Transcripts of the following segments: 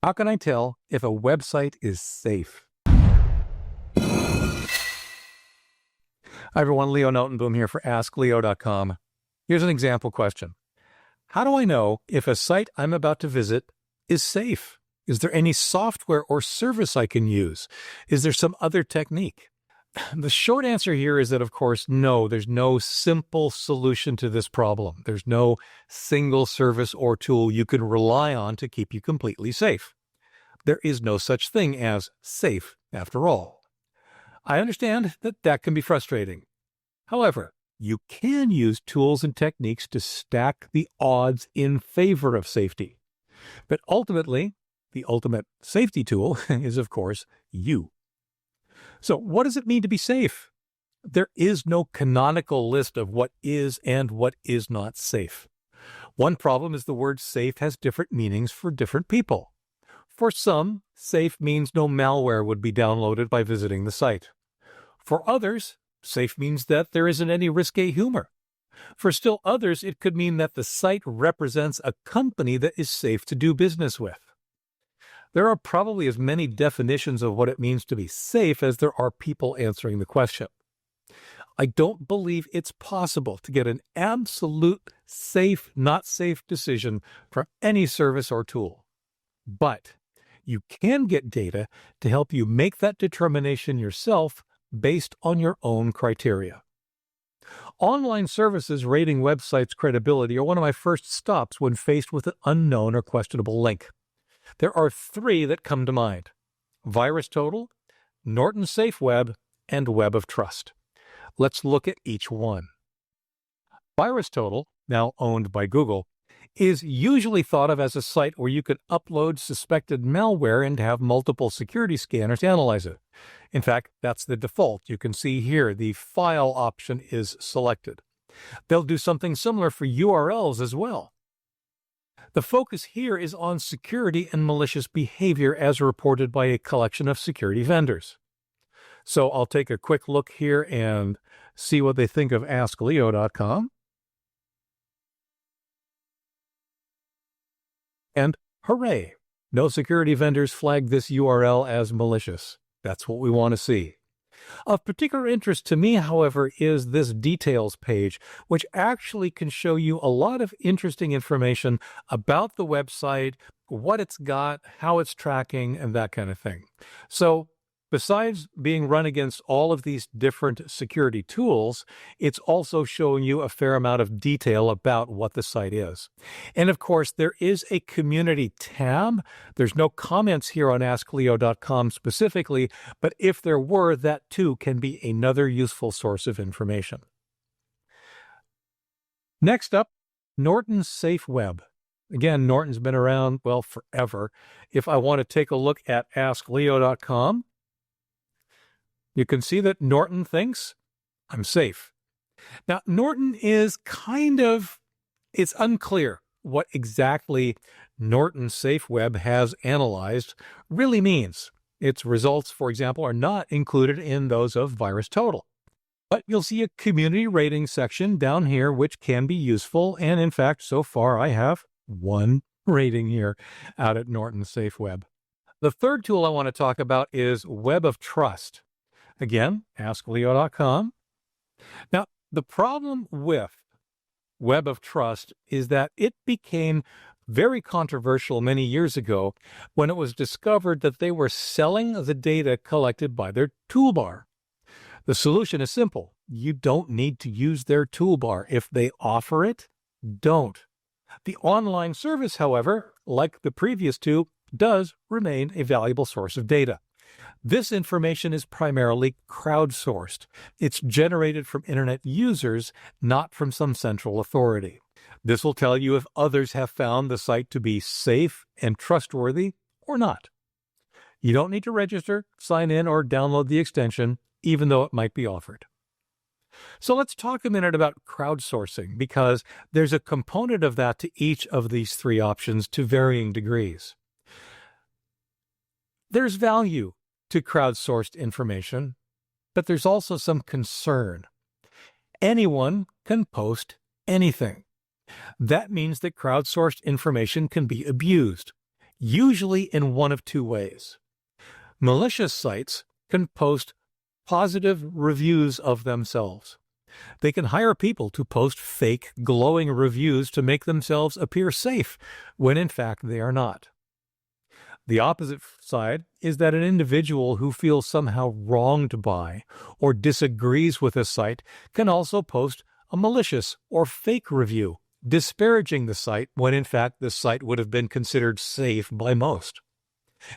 How can I tell if a website is safe? Hi everyone, Leo Notenboom here for askleo.com. Here's an example question. How do I know if a site I'm about to visit is safe? Is there any software or service I can use? Is there some other technique? The short answer here is that, of course, no, there's no simple solution to this problem. There's no single service or tool you can rely on to keep you completely safe. There is no such thing as safe, after all. I understand that that can be frustrating. However, you can use tools and techniques to stack the odds in favor of safety. But ultimately, the ultimate safety tool is, of course, you. So what does it mean to be safe? There is no canonical list of what is and what is not safe. One problem is the word safe has different meanings for different people. For some, safe means no malware would be downloaded by visiting the site. For others, safe means that there isn't any risque humor. For still others, it could mean that the site represents a company that is safe to do business with. There are probably as many definitions of what it means to be safe as there are people answering the question. I don't believe it's possible to get an absolute safe, not safe decision from any service or tool. But you can get data to help you make that determination yourself based on your own criteria. Online services rating websites' credibility are one of my first stops when faced with an unknown or questionable link. There are three that come to mind: VirusTotal, Norton Safe Web, and Web of Trust. Let's look at each one. VirusTotal, now owned by Google, is usually thought of as a site where you could upload suspected malware and have multiple security scanners analyze it. In fact, that's the default. You can see here the file option is selected. They'll do something similar for URLs as well. The focus here is on security and malicious behavior as reported by a collection of security vendors. So I'll take a quick look here and see what they think of askleo.com. And hooray! No security vendors flagged this URL as malicious. That's what we want to see. Of particular interest to me, however, is this details page, which actually can show you a lot of interesting information about the website, what it's got, how it's tracking, and that kind of thing. So besides being run against all of these different security tools, it's also showing you a fair amount of detail about what the site is. And of course, there is a community tab. There's no comments here on askleo.com specifically, but if there were, that too can be another useful source of information. Next up, Norton Safe Web. Again, Norton's been around, well, forever. If I want to take a look at askleo.com, you can see that Norton thinks I'm safe. Now, Norton is it's unclear what exactly Norton Safe Web has analyzed really means. Its results, for example, are not included in those of VirusTotal. But you'll see a community rating section down here, which can be useful. And in fact, so far, I have one rating here out at Norton Safe Web. The third tool I want to talk about is Web of Trust. Again, askleo.com. Now, the problem with Web of Trust is that it became very controversial many years ago when it was discovered that they were selling the data collected by their toolbar. The solution is simple. You don't need to use their toolbar. If they offer it, don't. The online service, however, like the previous two, does remain a valuable source of data. This information is primarily crowdsourced. It's generated from internet users, not from some central authority. This will tell you if others have found the site to be safe and trustworthy or not. You don't need to register, sign in, or download the extension, even though it might be offered. So let's talk a minute about crowdsourcing, because there's a component of that to each of these three options to varying degrees. There's value to crowdsourced information, but there's also some concern. Anyone can post anything. That means that crowdsourced information can be abused. usually in one of two ways. Malicious sites can post positive reviews of themselves. They can hire people to post fake, glowing reviews to make themselves appear safe, when in fact they are not. The opposite side is that an individual who feels somehow wronged by or disagrees with a site can also post a malicious or fake review, disparaging the site when in fact the site would have been considered safe by most.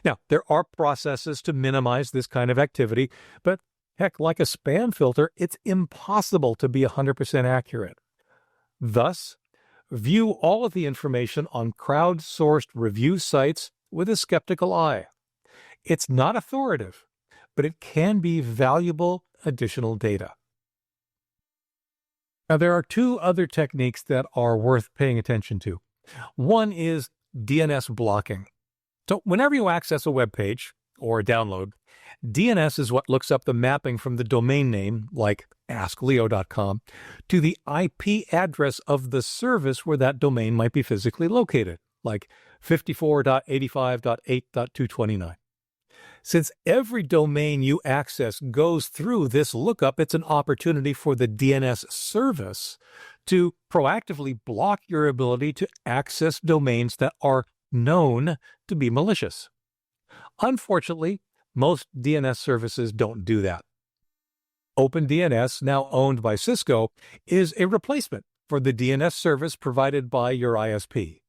Now, there are processes to minimize this kind of activity, but heck, like a spam filter, it's impossible to be 100% accurate. Thus, view all of the information on crowdsourced review sites with a skeptical eye. It's not authoritative, but it can be valuable additional data. Now, there are two other techniques that are worth paying attention to. One is DNS blocking. So whenever you access a web page or a download, DNS is what looks up the mapping from the domain name, like askleo.com, to the IP address of the service where that domain might be physically located, like 54.85.8.229. Since every domain you access goes through this lookup, it's an opportunity for the DNS service to proactively block your ability to access domains that are known to be malicious. Unfortunately, most DNS services don't do that. OpenDNS, now owned by Cisco, is a replacement for the DNS service provided by your ISP.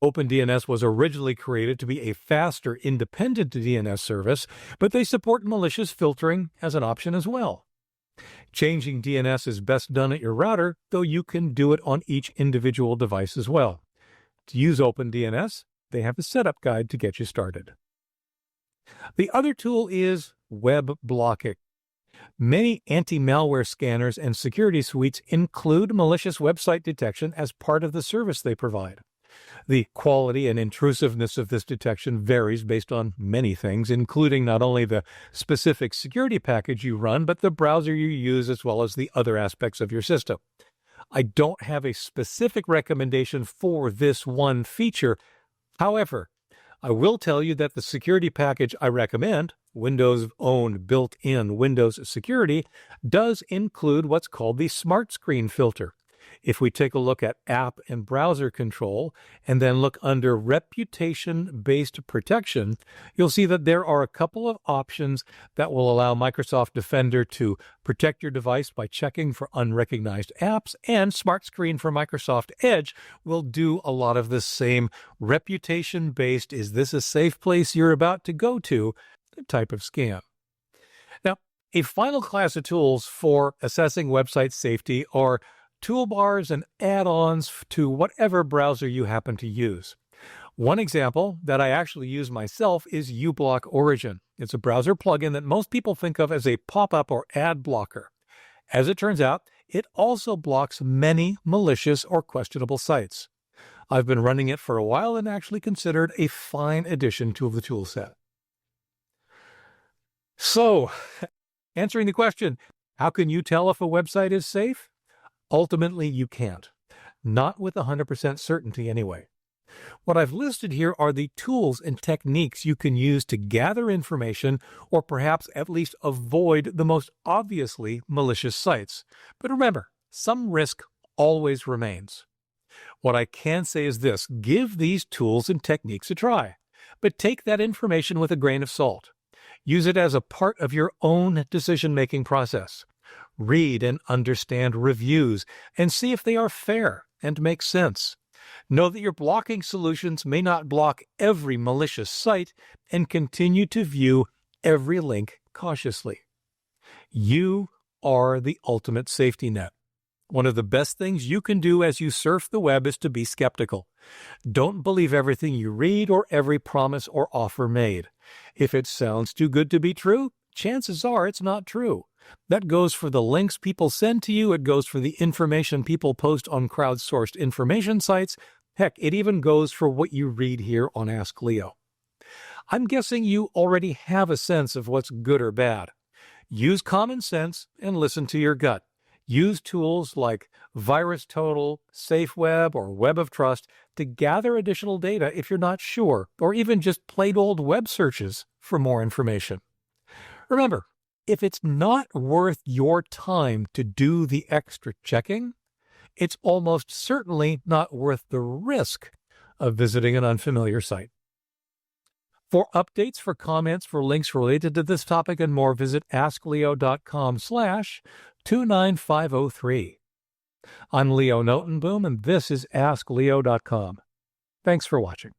OpenDNS was originally created to be a faster, independent DNS service, but they support malicious filtering as an option as well. Changing DNS is best done at your router, though you can do it on each individual device as well. To use OpenDNS, they have a setup guide to get you started. The other tool is web blocking. Many anti-malware scanners and security suites include malicious website detection as part of the service they provide. The quality and intrusiveness of this detection varies based on many things, including not only the specific security package you run, but the browser you use as well as the other aspects of your system. I don't have a specific recommendation for this one feature. However, I will tell you that the security package I recommend, Windows-owned built-in Windows Security, does include what's called the Smart Screen filter. If we take a look at app and browser control and then look under reputation-based protection, you'll see that there are a couple of options that will allow Microsoft Defender to protect your device by checking for unrecognized apps, and Smart Screen for Microsoft Edge will do a lot of the same reputation-based, is this a safe place you're about to go to, type of scam. Now, a final class of tools for assessing website safety are toolbars and add-ons to whatever browser you happen to use. One example that I actually use myself is uBlock Origin. It's a browser plugin that most people think of as a pop-up or ad blocker. As it turns out, it also blocks many malicious or questionable sites. I've been running it for a while and actually considered a fine addition to the toolset. So, answering the question, how can you tell if a website is safe? Ultimately, you can't. Not with 100% certainty anyway. What I've listed here are the tools and techniques you can use to gather information or perhaps at least avoid the most obviously malicious sites. But remember, some risk always remains. What I can say is this: give these tools and techniques a try, but take that information with a grain of salt. Use it as a part of your own decision-making process. Read and understand reviews and see if they are fair and make sense. Know that your blocking solutions may not block every malicious site, and continue to view every link cautiously. You are the ultimate safety net. One of the best things you can do as you surf the web is to be skeptical. Don't believe everything you read or every promise or offer made. If it sounds too good to be true, chances are it's not true. That goes for the links people send to you. It goes for the information people post on crowdsourced information sites. Heck, it even goes for what you read here on Ask Leo. I'm guessing you already have a sense of what's good or bad. Use common sense and listen to your gut. Use tools like VirusTotal, Safe Web, or Web of Trust to gather additional data if you're not sure, or even just plain old web searches for more information. Remember, if it's not worth your time to do the extra checking, it's almost certainly not worth the risk of visiting an unfamiliar site. For updates, for comments, for links related to this topic and more, visit askleo.com/29503. I'm Leo Notenboom, and this is askleo.com. Thanks for watching.